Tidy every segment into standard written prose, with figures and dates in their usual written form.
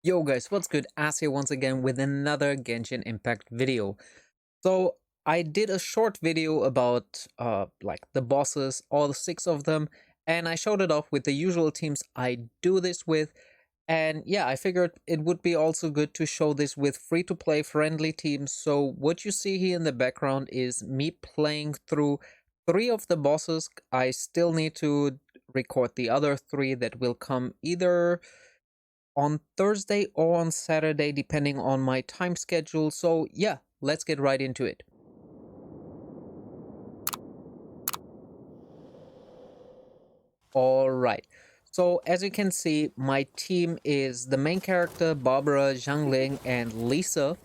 Yo guys, what's good? As here once again with another Genshin Impact video. So I did a short video about like the bosses, all six of them, and I showed it off with the usual teams I do this with. And yeah, I figured it would be also good to show this with free-to-play friendly teams. So what you see here in the background is me playing through three of the bosses. I still need to record the other three that will come either on Thursday or on Saturday, depending on my time schedule. So, yeah, let's get right into it. All right. So, as you can see, my team is the main character, Barbara, Zhangling, and Lisa.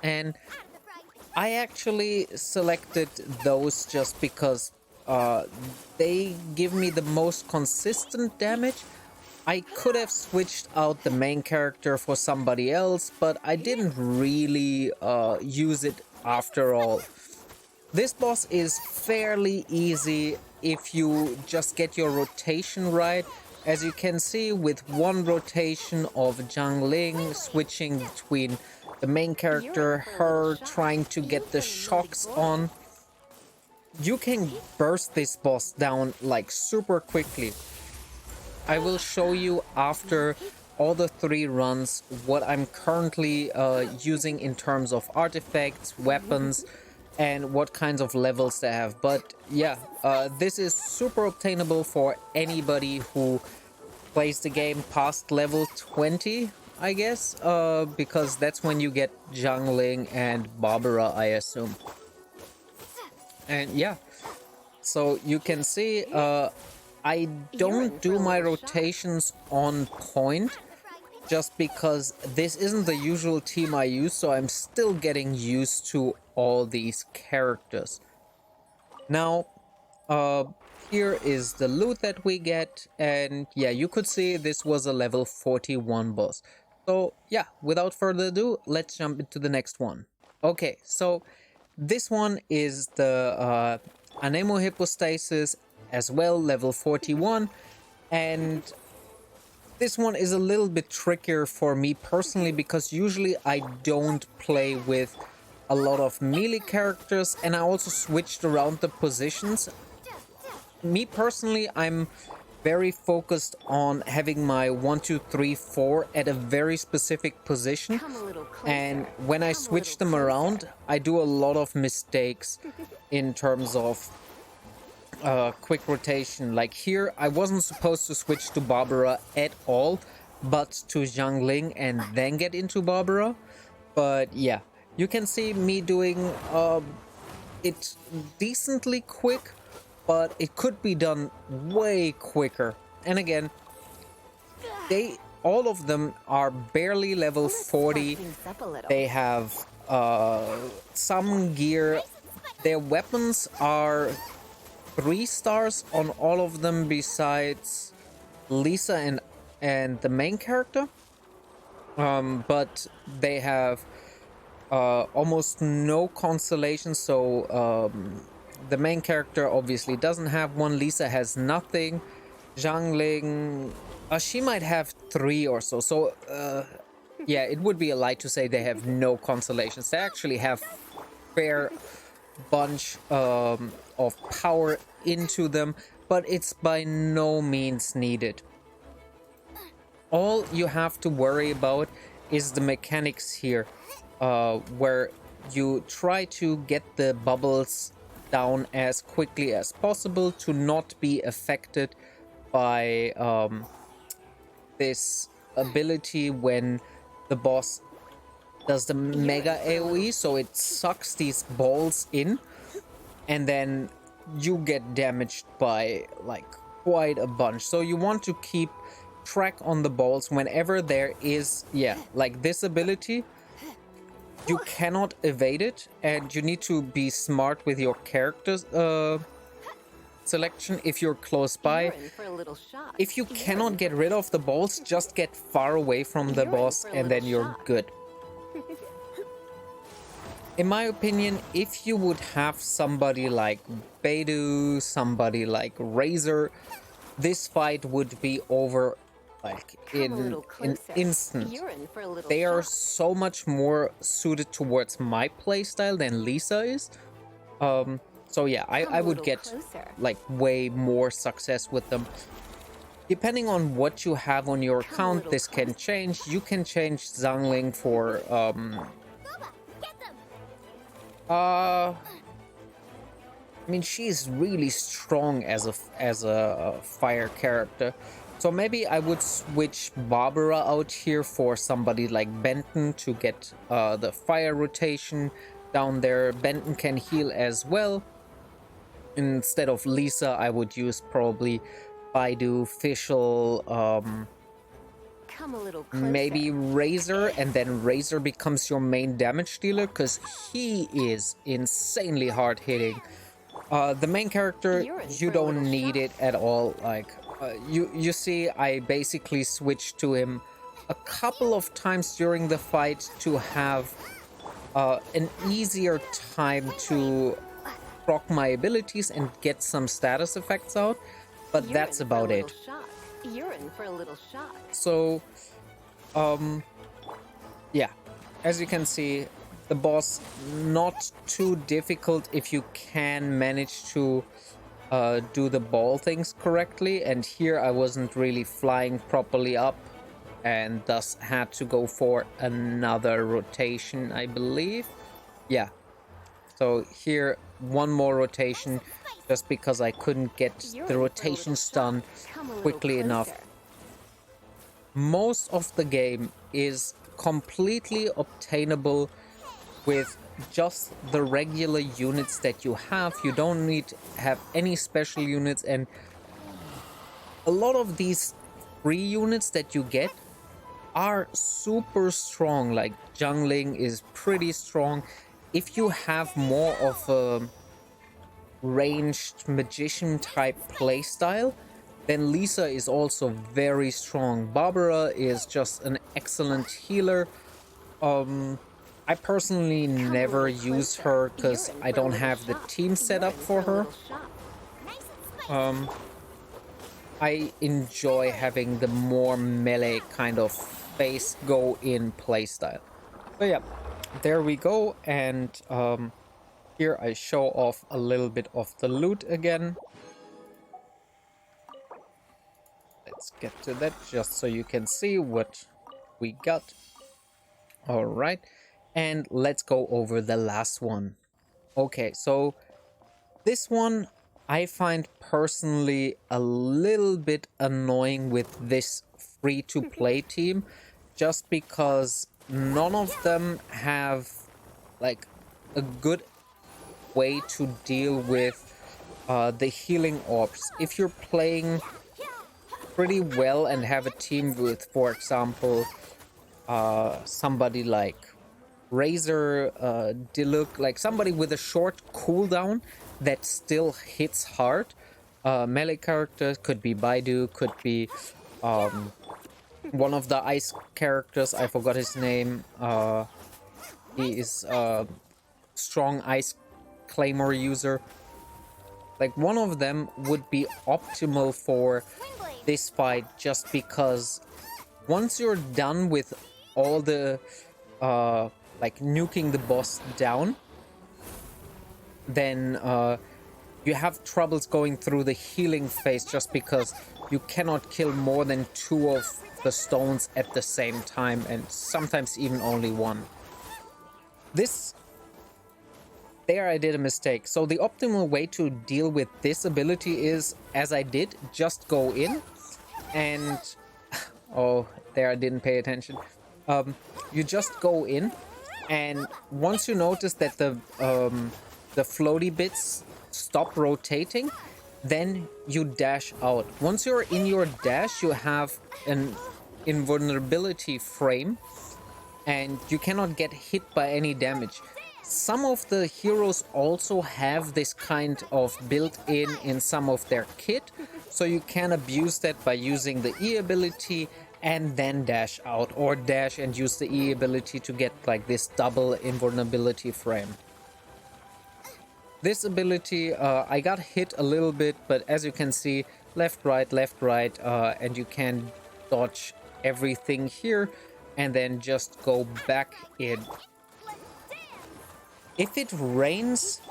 And I actually selected those just because they give me the most consistent damage. I could have switched out the main character for somebody else, but I didn't really use it after all. This boss is fairly easy if you just get your rotation right. As you can see, with one rotation of Zhang Ling switching between the main character, her trying to get the shocks on, you can burst this boss down like super quickly. I will show you after all the three runs what I'm currently using in terms of artifacts, weapons, and what kinds of levels they have. But yeah, this is super obtainable for anybody who plays the game past level 20, I guess, because that's when you get Zhang Ling and Barbara, I assume. And yeah, so you can see I don't do my rotations on point just because this isn't the usual team I use, so I'm still getting used to all these characters. Now, uh, here is the loot that we get, and yeah, you could see this was a level 41 boss. So yeah, without further ado, let's jump into the next one. Okay, so this one is the Anemo Hypostasis as well, level 41, and this one is a little bit trickier for me personally because usually I don't play with a lot of melee characters, and I also switched around the positions. Me personally, I'm very focused on having my 1, 2, 3, 4 at a very specific position, and when I switch them around, I do a lot of mistakes in terms of quick rotation. Like here, I wasn't supposed to switch to Barbara at all, but to Zhang Ling and then get into Barbara. But yeah, you can see me doing it decently quick, but it could be done way quicker. And again, all of them are barely level 40. They have some gear. Their weapons are 3 stars on all of them besides Lisa and the main character. But they have almost no constellation, so the main character obviously doesn't have one. Lisa has nothing. Zhang Ling, she might have 3 or so. So yeah, it would be a lie to say they have no constellations. They actually have fair bunch of power into them, but it's by no means needed. All you have to worry about is the mechanics here, where you try to get the bubbles down as quickly as possible to not be affected by this ability when the boss does the mega AoE, so it sucks these balls in, and then you get damaged by like quite a bunch. So you want to keep track on the balls whenever there is, yeah, like this ability. You cannot evade it, and you need to be smart with your character's selection if you're close by. If you cannot get rid of the balls, just get far away from the boss and then you're good. In my opinion, if you would have somebody like Beidou, somebody like Razor, this fight would be over like Come a in little an closer. instant. You're in for a little They are shock. so much more suited towards my playstyle than Lisa is. So yeah, Come I a would little get closer. like way more success with them. Depending on what you have on your Come a account, little this can closer. change. You can change Zhangling for I mean, she's really strong as a fire character. So maybe I would switch Barbara out here for somebody like Benton to get the fire rotation down there. Benton can heal as well. Instead of Lisa, I would use probably Baidu, Fischl, Come a little closer. maybe Razor, and then Razor becomes your main damage dealer because he is insanely hard hitting. The main character, You're in you for a little don't need shock. it at all. Like, you see, I basically switched to him a couple of times during the fight to have an easier time to proc my abilities and get some status effects out, but You're that's in for a about little it. shock. You're in for a little shock. So, yeah, as you can see, the boss not too difficult if you can manage to do the ball things correctly. And here I wasn't really flying properly up and thus had to go for another rotation, I believe. Yeah, so here one more rotation just because I couldn't get You're the in for a little rotations shock. done Come a little quickly enough. closer. Most of the game is completely obtainable with just the regular units that you have. You don't need to have any special units, and a lot of these free units that you get are super strong. Like Jungling is pretty strong. If you have more of a ranged magician type playstyle, then Lisa is also very strong. Barbara is just an excellent healer. I personally Come a never little use closer. her You're because in I for a don't little have the shock. team set You're up in for a her. little shock. I enjoy having the more melee kind of base go in playstyle. So yeah, there we go. And here I show off a little bit of the loot again. Let's get to that just so you can see what we got. All right, and let's go over the last one. Okay, so this one I find personally a little bit annoying with this free-to-play team, just because none of them have like a good way to deal with the healing orbs. If you're playing pretty well and have a team with, for example, somebody like Razor, Diluc, like somebody with a short cooldown that still hits hard. Melee characters could be Baidu, could be one of the ice characters. I forgot his name. He is a strong ice claymore user. Like one of them would be optimal for this fight, just because once you're done with all the like nuking the boss down, then you have troubles going through the healing phase just because you cannot kill more than 2 of the stones at the same time, and sometimes even only 1. There I did a mistake. So the optimal way to deal with this ability is, as I did, just go in and oh, there I didn't pay attention. You just go in, and once you notice that the floaty bits stop rotating, then you dash out. Once you're in your dash, you have an invulnerability frame, and you cannot get hit by any damage. Some of the heroes also have this kind of built-in in some of their kit, so you can abuse that by using the E ability and then dash out, or dash and use the E ability to get like this double invulnerability frame. This ability, I got hit a little bit, but as you can see, left, right, and you can dodge everything here and then just go back in. If it rains,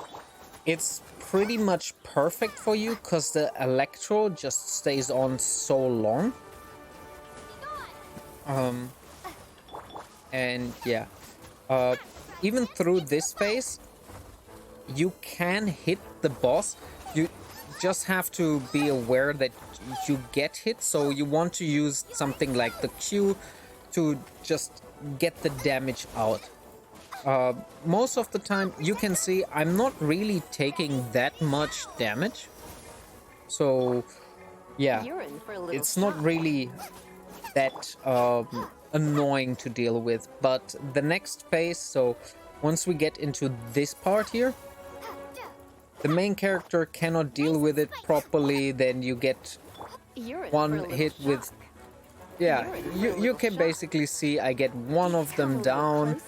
it's pretty much perfect for you because the Electro just stays on so long. And yeah, even through this phase, you can hit the boss. You just have to be aware that you get hit, so you want to use something like the Q to just get the damage out. Most of the time, you can see I'm not really taking that much damage. So yeah, it's not really that annoying to deal with. But the next phase, so once we get into this part here, the main character cannot deal with it properly, then you get one hit with... Yeah, you can basically see I get one of them down,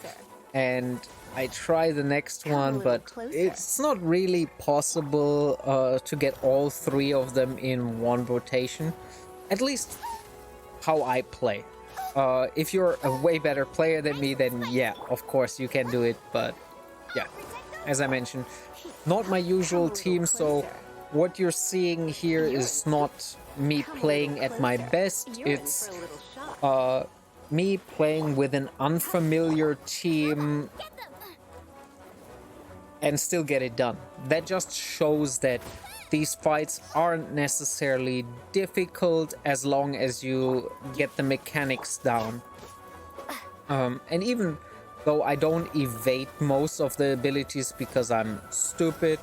and I try the next one, but it's not really possible to get all three of them in one rotation. At least how I play. If you're a way better player than me, then yeah, of course you can do it, but yeah, as I mentioned, not my usual team, so what you're seeing here is not me playing at my best. It's me playing with an unfamiliar team and still get it done. That just shows that these fights aren't necessarily difficult as long as you get the mechanics down. And even though I don't evade most of the abilities because I'm stupid,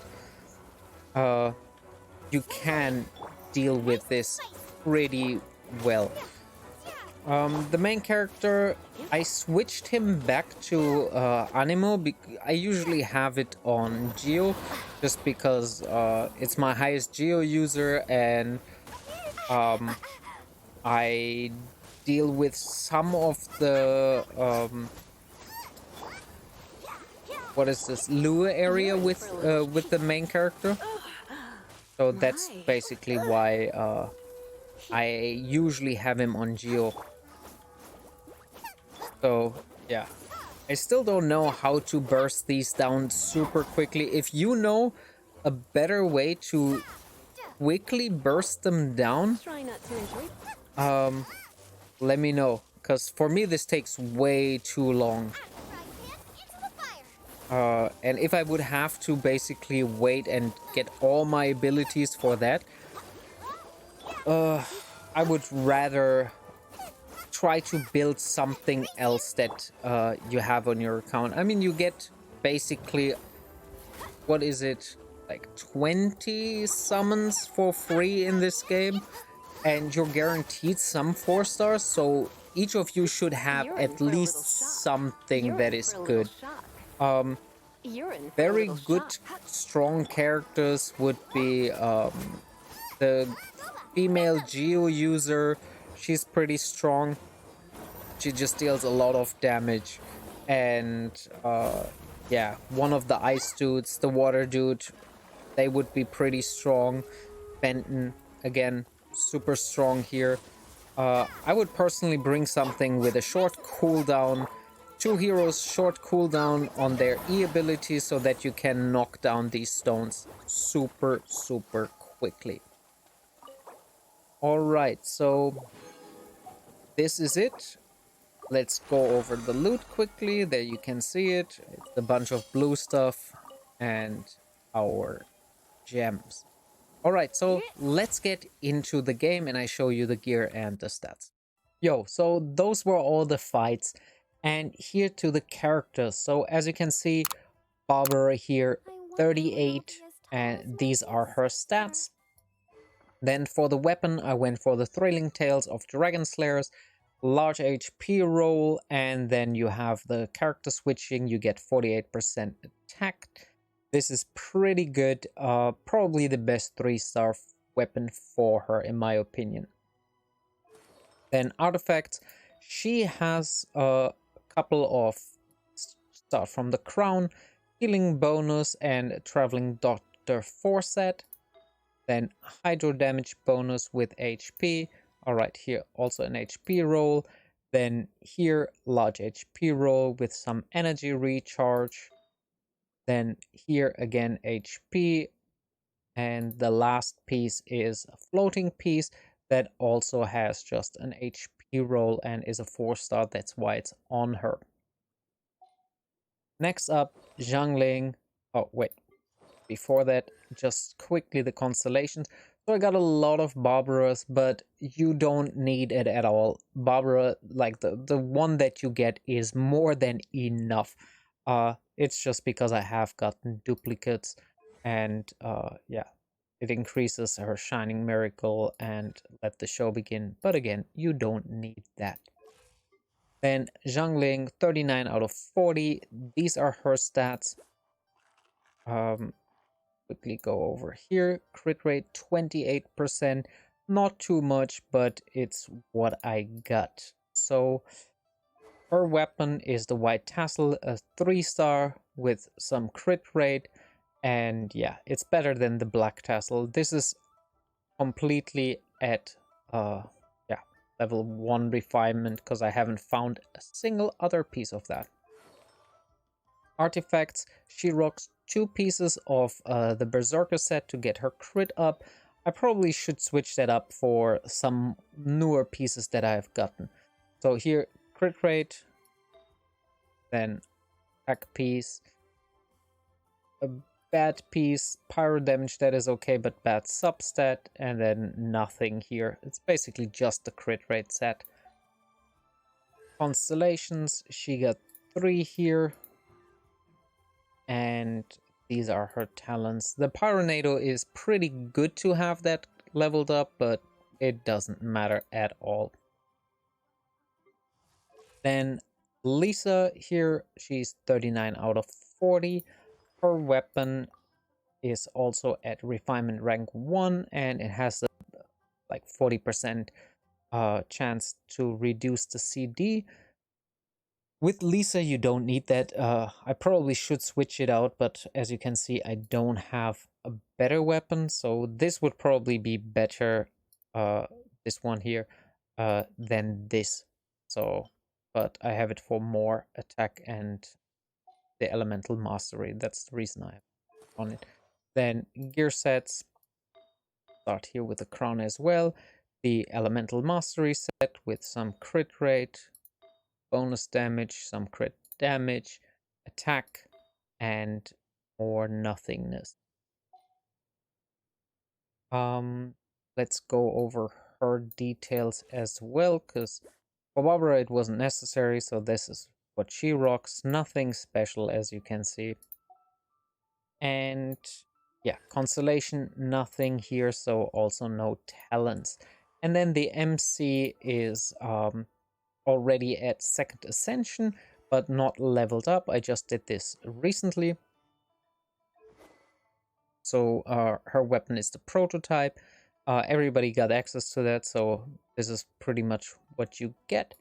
you can deal with this pretty well. The main character, I switched him back to Anemo. I usually have it on Geo just because it's my highest Geo user, and I deal with some of the what is this, lure area with the main character. So that's basically why I usually have him on Geo. So yeah, I still don't know how to burst these down super quickly. If you know a better way to quickly burst them down, let me know, because for me this takes way too long. And if I would have to basically wait and get all my abilities for that, I would rather try to build something else that you have on your account. I mean, you get basically, what is it, like 20 summons for free in this game, and you're guaranteed some 4 stars, so each of you should have at least something that is good. Very good strong characters would be the female Geo user. She's pretty strong. She just deals a lot of damage. And yeah, one of the ice dudes, the water dude, they would be pretty strong. Benton, again, super strong here. I would personally bring something with a short cooldown. 2 heroes short cooldown on their E ability so that you can knock down these stones super quickly. Alright, so this is it. Let's go over the loot quickly. There you can see it. It's a bunch of blue stuff and our gems. Alright, so let's get into the game and I show you the gear and the stats. Yo, so those were all the fights. And here to the characters. So as you can see, Barbara here, 38, and these are her stats. Then for the weapon, I went for the Thrilling Tales of Dragon Slayers, large HP roll, and then you have the character switching, you get 48% attack. This is pretty good, probably the best 3-star weapon for her in my opinion. Then artifacts, she has couple of start from the crown, healing bonus and traveling doctor 4 set, then hydro damage bonus with HP, all right, here also an HP roll. Then here, large HP roll with some energy recharge. Then here again, HP. And the last piece is a floating piece that also has just an HP roll and is a 4-star. That's why it's on her. Next up, Zhangling. Oh, wait. Before that, just quickly the constellations. So I got a lot of Barbaras, but you don't need it at all. Barbara, like the one that you get is more than enough. It's just because I have gotten duplicates, and yeah, it increases her Shining Miracle and let the show begin. But again, you don't need that. Then Zhangling, 39 out of 40. These are her stats. Quickly go over here. Crit rate 28%. Not too much, but it's what I got. So her weapon is the White Tassel, a 3-star with some crit rate. And yeah, it's better than the Black Tassel. This is completely at yeah, level 1 refinement because I haven't found a single other piece of that. Artifacts, she rocks 2 pieces of the Berserker set to get her crit up. I probably should switch that up for some newer pieces that I've gotten. So here, crit rate, then attack piece, a bad piece, pyro damage, that is okay, but bad substat, and then nothing here. It's basically just the crit rate set. Constellations, she got 3 here. And these are her talents. The Pyronado is pretty good to have that leveled up, but it doesn't matter at all. Then Lisa here, she's 39 out of 40. Her weapon is also at refinement rank 1, and it has a like 40% chance to reduce the CD. With Lisa, you don't need that. I probably should switch it out, but as you can see, I don't have a better weapon, so this would probably be better, this one here, than this. So, but I have it for more attack and the elemental mastery. That's the reason I have it on it. Then gear sets, start here with the crown as well. The elemental mastery set with some crit rate, bonus damage, some crit damage, attack, and more nothingness. Let's go over her details as well, because for Barbara it wasn't necessary, so this is what she rocks. Nothing special, as you can see. And yeah, constellation, nothing here, so also no talents. And then the MC is already at 2nd Ascension, but not leveled up. I just did this recently. So her weapon is the prototype. Everybody got access to that, so this is pretty much what you get.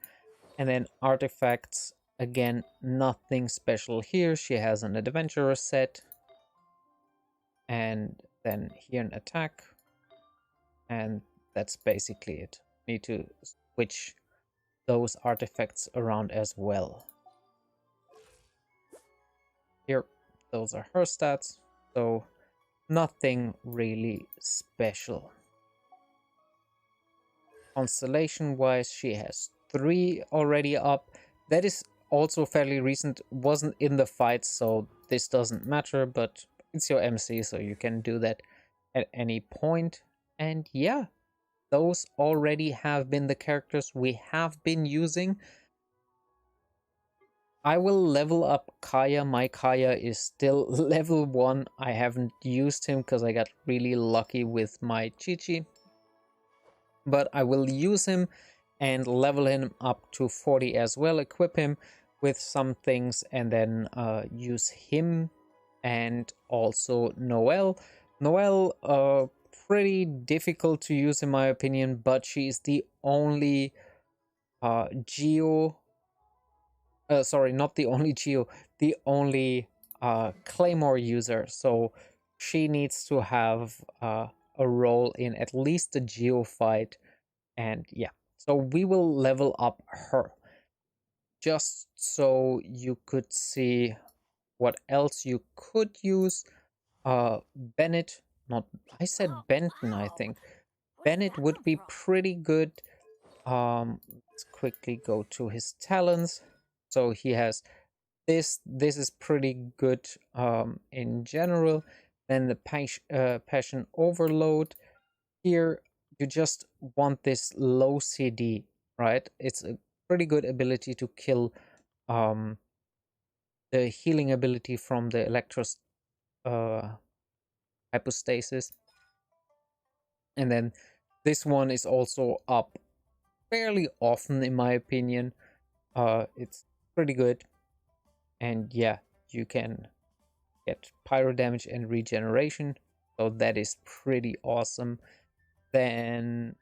And then artifacts, again, nothing special here. She has an adventurer set. And then here an attack. And that's basically it. Need to switch those artifacts around as well. Here, those are her stats, so nothing really special. Constellation wise, she has 3 already up. That is also fairly recent, wasn't in the fight, so this doesn't matter, but it's your MC, so you can do that at any point. And yeah, those already have been the characters we have been using. I will level up Kaya. My Kaya is still level 1. I haven't used him because I got really lucky with my Chi-Chi. But I will use him and level him up to 40 as well. Equip him with some things and then use him and also Noelle. Noelle, pretty difficult to use in my opinion, but she's the only Geo... sorry, not the only Geo, the only Claymore user. So she needs to have a role in at least the Geo fight. And yeah, so we will level up her just so you could see what else you could use. Bennett, not, I said Benton, I think. Bennett would be pretty good. Let's quickly go to his talents. So he has this is pretty good in general. Then the passion overload. Here you just want this low CD, right? It's a pretty good ability to kill um the healing ability from the Electro uh, Hypostasis. And then this one is also up fairly often, in my opinion. It's pretty good. And yeah, you can get pyro damage and regeneration. So that is pretty awesome. Then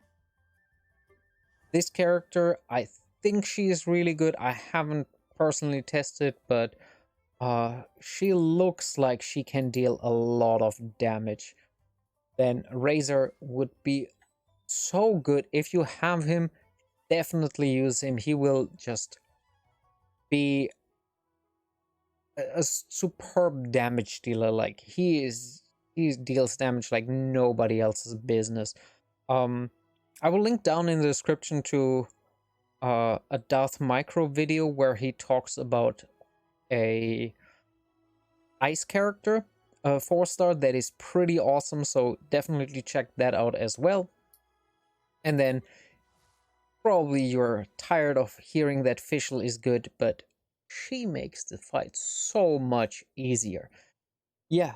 this character, I think she is really good. I haven't personally tested, but she looks like she can deal a lot of damage. Then Razor would be so good. If you have him, definitely use him. He will just be a superb damage dealer. Like he deals damage like nobody else's business. I will link down in the description to a Darth Micro video where he talks about a ice character, a 4-star that is pretty awesome. So definitely check that out as well. And then probably you're tired of hearing that Fischl is good, but she makes the fight so much easier. Yeah,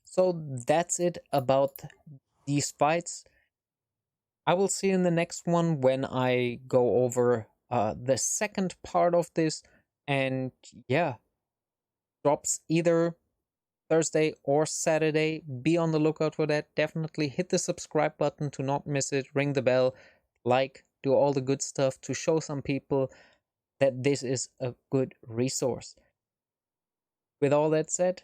so that's it about these fights. I will see you in the next one when I go over the second part of this. And yeah, drops either Thursday or Saturday. Be on the lookout for that. Definitely hit the subscribe button to not miss it. Ring the bell, like, do all the good stuff to show some people that this is a good resource. With all that said,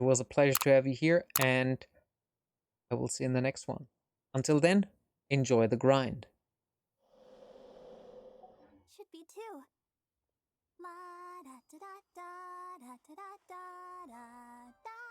it was a pleasure to have you here, and I will see you in the next one. Until then, enjoy the grind. Should be two. La da da da da da da da da da.